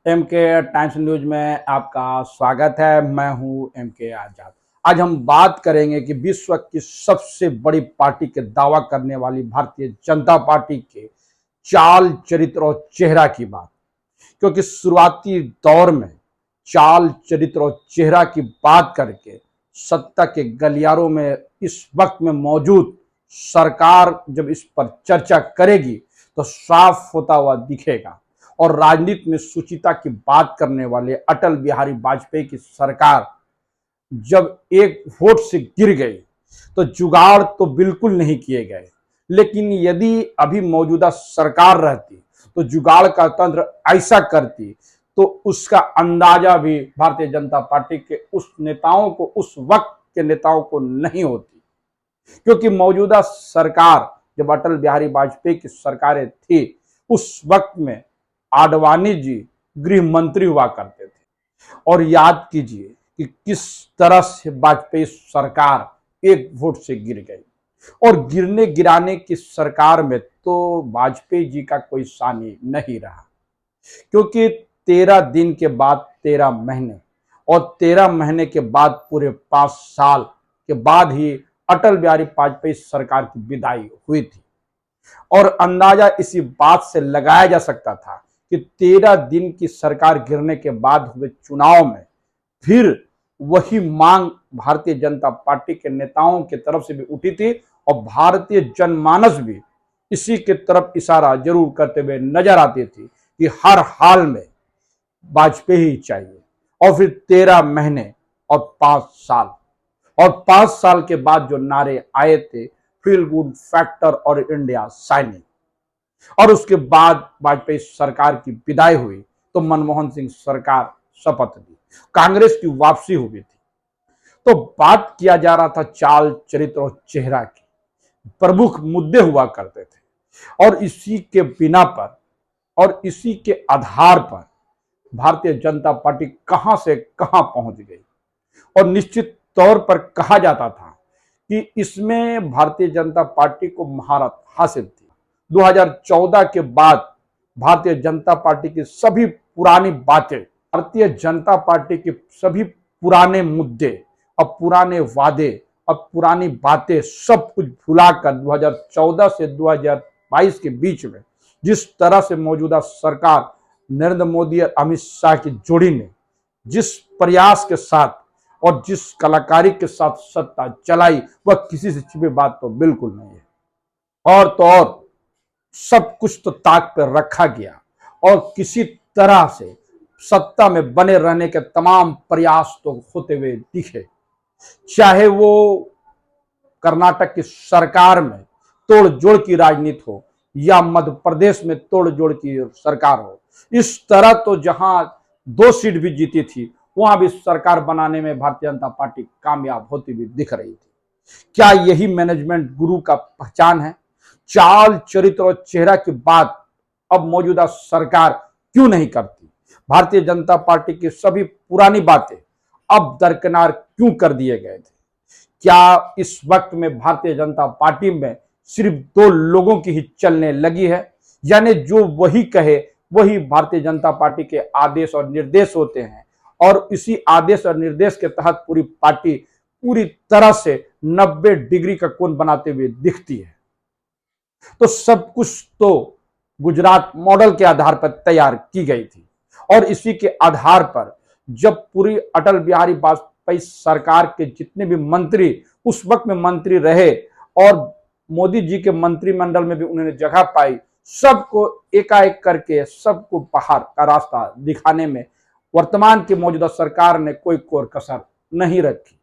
MK times news में आपका स्वागत है। मैं हूं एमके आजाद। आज हम बात करेंगे कि विश्व की सबसे बड़ी पार्टी के दावा करने वाली भारतीय जनता पार्टी के चाल, चरित्र और चेहरा की बात। क्योंकि शुरुआती दौर में चाल, चरित्र और चेहरा की बात करके सत्ता के गलियारों में इस वक्त में मौजूद सरकार जब इस पर चर्चा करेगी तो साफ होता हुआ दिखेगा। और राजनीति में सुचिता की बात करने वाले अटल बिहारी वाजपेयी की सरकार जब एक वोट से गिर गई तो जुगाड़ तो बिल्कुल नहीं किए गए, लेकिन यदि अभी मौजूदा सरकार रहती तो जुगाड़ का तंत्र ऐसा करती तो उसका अंदाजा भी भारतीय जनता पार्टी के उस नेताओं को, उस वक्त के नेताओं को नहीं होती। क्योंकि मौजूदा सरकार जब अटल बिहारी वाजपेयी की सरकारें थी उस वक्त में आडवाणी जी गृह मंत्री हुआ करते थे। और याद कीजिए कि किस तरह से वाजपेयी सरकार एक वोट से गिर गई। और गिरने गिराने की सरकार में तो वाजपेयी जी का कोई सानी नहीं रहा। क्योंकि 13 दिन के बाद 13 महीने और 13 महीने के बाद पूरे 5 साल के बाद ही अटल बिहारी वाजपेयी सरकार की विदाई हुई थी। और अंदाजा इसी बात से लगाया जा सकता था कि 13 दिन की सरकार गिरने के बाद हुए चुनाव में फिर वही मांग भारतीय जनता पार्टी के नेताओं की तरफ से भी उठी थी और भारतीय जनमानस भी इसी के तरफ इशारा जरूर करते हुए नजर आती थी कि हर हाल में वाजपेयी ही चाहिए। और फिर 13 महीने और 5 साल, और 5 साल के बाद जो नारे आए थे, फील गुड फैक्टर और इंडिया शाइनिंग, और उसके बाद वाजपेयी सरकार की विदाई हुई तो मनमोहन सिंह सरकार शपथ ली, कांग्रेस की वापसी हुई थी। तो बात किया जा रहा था चाल, चरित्र और चेहरा की, प्रमुख मुद्दे हुआ करते थे। और इसी के बिना पर और इसी के आधार पर भारतीय जनता पार्टी कहां से कहां पहुंच गई। और निश्चित तौर पर कहा जाता था कि इसमें भारतीय जनता पार्टी को महारत हासिल थी। 2014 के बाद भारतीय जनता पार्टी की सभी पुरानी बातें, भारतीय जनता पार्टी के सभी पुराने मुद्दे और पुराने वादे और पुरानी बातें सब कुछ भुलाकर 2014 से 2022 के बीच में जिस तरह से मौजूदा सरकार नरेंद्र मोदी और अमित शाह की जोड़ी ने जिस प्रयास के साथ और जिस कलाकारी के साथ सत्ता चलाई, वह किसी से छिपी बात तो बिल्कुल नहीं है। और तो और सब कुछ तो ताक पर रखा गया और किसी तरह से सत्ता में बने रहने के तमाम प्रयास तो होते हुए दिखे। चाहे वो कर्नाटक की सरकार में तोड़ जोड़ की राजनीति हो या मध्य प्रदेश में तोड़ जोड़ की सरकार हो, इस तरह तो जहां 2 सीट भी जीती थी वहां भी सरकार बनाने में भारतीय जनता पार्टी कामयाब होती हुई दिख रही थी। क्या यही मैनेजमेंट गुरु का पहचान है? चाल, चरित्र और चेहरा की बात अब मौजूदा सरकार क्यों नहीं करती? भारतीय जनता पार्टी की सभी पुरानी बातें अब दरकिनार क्यों कर दिए गए थे? क्या इस वक्त में भारतीय जनता पार्टी में सिर्फ 2 लोगों की ही चलने लगी है? यानी जो वही कहे वही भारतीय जनता पार्टी के आदेश और निर्देश होते हैं और इसी आदेश और निर्देश के तहत पूरी पार्टी पूरी तरह से 90 डिग्री का कोण बनाते हुए दिखती है। तो सब कुछ तो गुजरात मॉडल के आधार पर तैयार की गई थी और इसी के आधार पर जब पूरी अटल बिहारी वाजपेयी सरकार के जितने भी मंत्री उस वक्त में मंत्री रहे और मोदी जी के मंत्रिमंडल में भी उन्होंने जगह पाई, सबको एकाएक करके सबको बाहर का रास्ता दिखाने में वर्तमान की मौजूदा सरकार ने कोई कोर कसर नहीं रखी।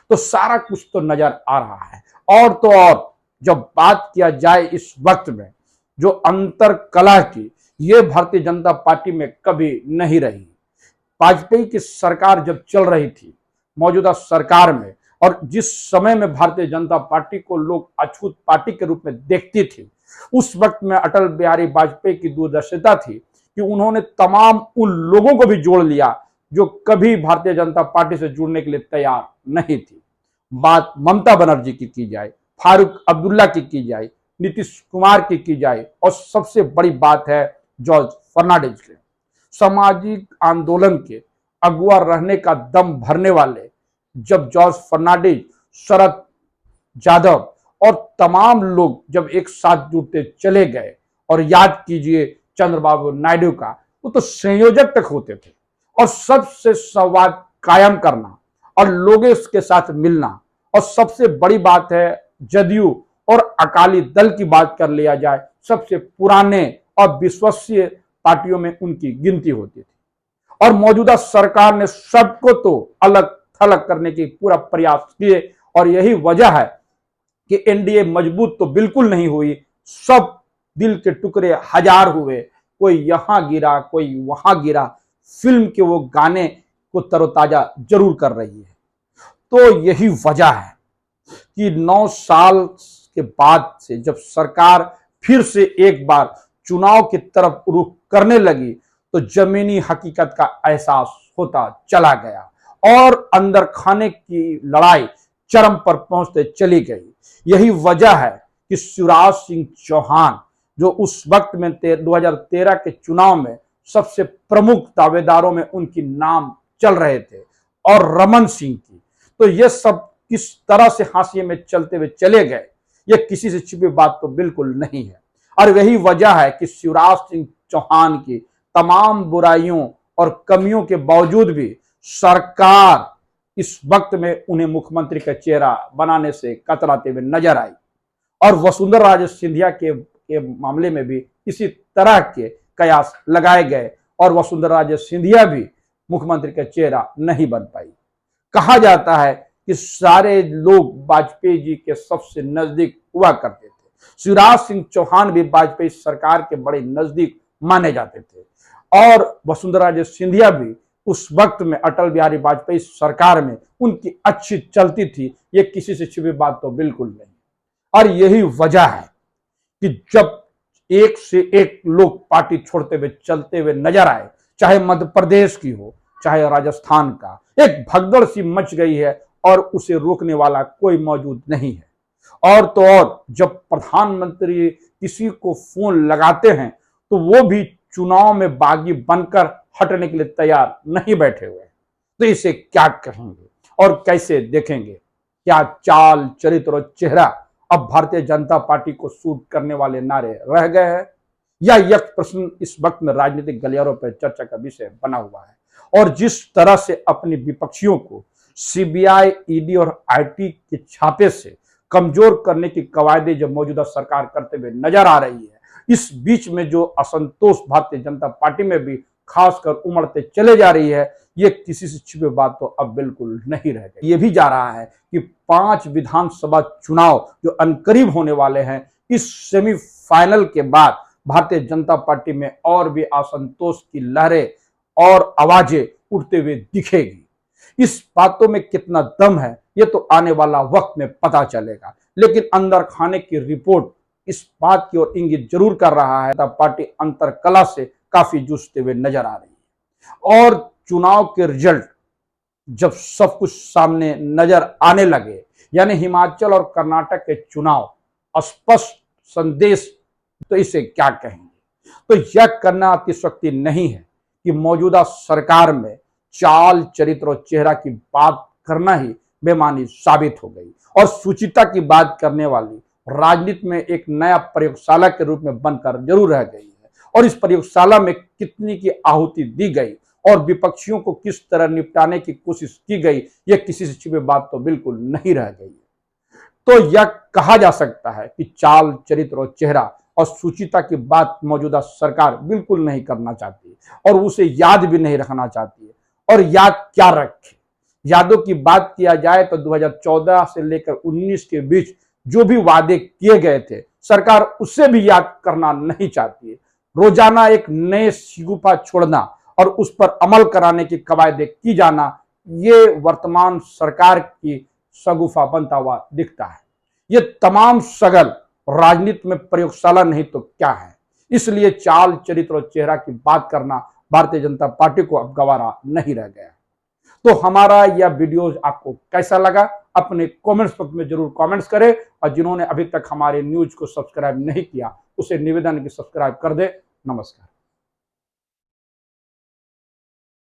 तो सारा कुछ तो नजर आ रहा है। और तो और जब बात किया जाए इस वक्त में जो अंतर कला की, ये भारतीय जनता पार्टी में कभी नहीं रही। वाजपेयी की सरकार जब चल रही थी मौजूदा सरकार में और जिस समय में भारतीय जनता पार्टी को लोग अछूत पार्टी के रूप में देखती थी, उस वक्त में अटल बिहारी वाजपेयी की दूरदर्शिता थी कि उन्होंने तमाम उन लोगों को भी जोड़ लिया जो कभी भारतीय जनता पार्टी से जुड़ने के लिए तैयार नहीं थी। बात ममता बनर्जी की जाए, फारूक अब्दुल्ला की जाए, नीतीश कुमार की जाए और सबसे बड़ी बात है जॉर्ज फर्नांडिस की। सामाजिक आंदोलन के अगुआ रहने का दम भरने वाले जब जॉर्ज फर्नांडिस, शरद यादव और तमाम लोग जब एक साथ जुटते चले गए, और याद कीजिए चंद्रबाबू नायडू का, वो तो संयोजक तक होते थे, और सबसे संवाद कायम करना और लोगों के साथ मिलना, और सबसे बड़ी बात है जदयू और अकाली दल की बात कर लिया जाए, सबसे पुराने और विश्वसनीय पार्टियों में उनकी गिनती होती थी। और मौजूदा सरकार ने सबको तो अलग थलग करने की पूरा प्रयास किए, और यही वजह है कि एनडीए मजबूत तो बिल्कुल नहीं हुई, सब दिल के टुकड़े हजार हुए, कोई यहां गिरा कोई वहां गिरा। फिल्म के वो गाने को तरोताजा जरूर कर रही है। तो यही वजह है कि 9 साल के बाद से जब सरकार फिर से एक बार चुनाव की तरफ रुख करने लगी, तो जमीनी हकीकत का एहसास होता चला गया और अंदर खाने की लड़ाई चरम पर पहुंचते चली गई। यही वजह है कि शिवराज सिंह चौहान, जो उस वक्त में 2013 के चुनाव में सबसे प्रमुख दावेदारों में उनकी नाम चल रहे थे, और रमन सिंह की, तो ये सब किस तरह से हाशिए में चलते हुए चले गए, ये किसी से छिपी बात तो बिल्कुल नहीं है। और यही वजह है कि शिवराज सिंह चौहान की तमाम बुराइयों और कमियों के बावजूद भी सरकार इस वक्त में उन्हें मुख्यमंत्री का चेहरा बनाने से कतराते हुए नजर आई। और वसुंधरा राजे सिंधिया के मामले में भी इसी तरह के कयास लगाए गए, और वसुंधरा राजे सिंधिया भी मुख्यमंत्री का चेहरा नहीं बन पाई। कहा जाता है कि सारे लोग वाजपेयी जी के सबसे नजदीक हुआ करते थे। शिवराज सिंह चौहान भी वाजपेयी सरकार के बड़े नजदीक माने जाते थे, और वसुंधरा राजे सिंधिया भी उस वक्त में अटल बिहारी वाजपेयी सरकार में उनकी अच्छी चलती थी, ये किसी से छिपी बात तो बिल्कुल नहीं। और यही वजह है कि जब एक से एक लोग पार्टी छोड़ते हुए चलते हुए नजर आए, चाहे मध्य प्रदेश की हो चाहे राजस्थान का, एक भगदड़ सी मच गई है और उसे रोकने वाला कोई मौजूद नहीं है। और तो और जब प्रधानमंत्री किसी को फोन लगाते हैं तो वो भी चुनाव में बागी बनकर हटने के लिए तैयार नहीं बैठे हुए। तो इसे क्या कहेंगे और कैसे देखेंगे? क्या चाल, चरित्र और चेहरा अब भारतीय जनता पार्टी को सूट करने वाले नारे रह गए हैं, या यह प्रश्न इस वक्त में राजनीतिक गलियारों पर चर्चा का विषय बना हुआ है। और जिस तरह से अपने विपक्षियों को सीबीआई, ईडी और आईटी के छापे से कमजोर करने की कवायदें जब मौजूदा सरकार करते हुए नजर आ रही है, इस बीच में जो असंतोष भारतीय जनता पार्टी में भी खासकर उमड़ते चले जा रही है, ये किसी से छिपे बात तो अब बिल्कुल नहीं रह गई। ये भी जा रहा है कि 5 विधानसभा चुनाव जो अनकरीब होने वाले हैं, इस सेमीफाइनल के बाद भारतीय जनता पार्टी में और भी असंतोष की लहरें और आवाजें उठते हुए दिखेगी। इस बातों में कितना दम है ये तो आने वाला वक्त में पता चलेगा, लेकिन अंदर खाने की रिपोर्ट इस बात की ओर इंगित जरूर कर रहा है कि पार्टी अंतर कला से काफी जूझते हुए नजर आ रही है। और चुनाव के रिजल्ट जब सब कुछ सामने नजर आने लगे, यानी हिमाचल और कर्नाटक के चुनाव स्पष्ट संदेश, तो इसे क्या कहेंगे? तो यह करना अतिशयोक्ति नहीं है कि मौजूदा सरकार में चाल, चरित्र और चेहरा की बात करना ही बेमानी साबित हो गई, और सुचिता की बात करने वाली राजनीति में एक नया प्रयोगशाला के रूप में बनकर जरूर रह गई है। और इस प्रयोगशाला में कितनी की आहुति दी गई और विपक्षियों को किस तरह निपटाने की कोशिश की गई, यह किसी से छिपे बात तो बिल्कुल नहीं रह गई है। तो यह कहा जा सकता है कि चाल, चरित्र और चेहरा और सुचिता की बात मौजूदा सरकार बिल्कुल नहीं करना चाहती, और उसे याद भी नहीं रखना चाहती है। और याद क्या रखे? यादों की बात किया जाए तो 2014 से लेकर 19 के बीच जो भी वादे किए गए थे, सरकार उसे भी याद करना नहीं चाहती है। रोजाना एक नए शिगुफा छोड़ना और उस पर अमल कराने की कवायदें की जाना, ये वर्तमान सरकार की शगुफा बनता हुआ दिखता है। ये तमाम सगल राजनीति में प्रयोगशाला नहीं तो क्या है। इसलिए चाल, चरित्र और चेहरा की बात करना भारतीय जनता पार्टी को अब गवारा नहीं रह गया। तो हमारा यह वीडियो आपको कैसा लगा, अपने कमेंट्स बॉक्स में जरूर कमेंट्स करें, और जिन्होंने अभी तक हमारे न्यूज को सब्सक्राइब नहीं किया उसे निवेदन है कि सब्सक्राइब कर दे। नमस्कार।